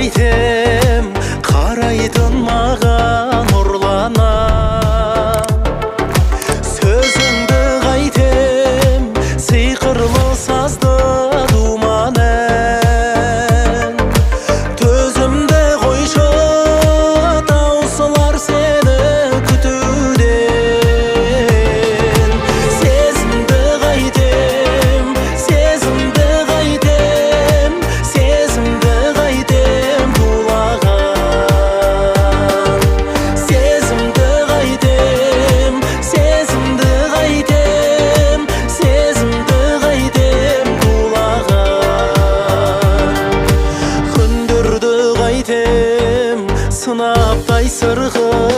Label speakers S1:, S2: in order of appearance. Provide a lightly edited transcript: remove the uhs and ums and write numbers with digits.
S1: қайтем, қарайтын маған ұрлана. Сөзіңді қайтем, сиқырлы сазды думан ән. Төзімді қойшы, таусылар сені күтуден. Сезімді қайтем, сезімді қайтем, сезімді қайтем тулаған. Сезімді қайтем, сезімді қайтем, сезімді қайтем тулаған. Күндерді қайтем, сынаптай сырғып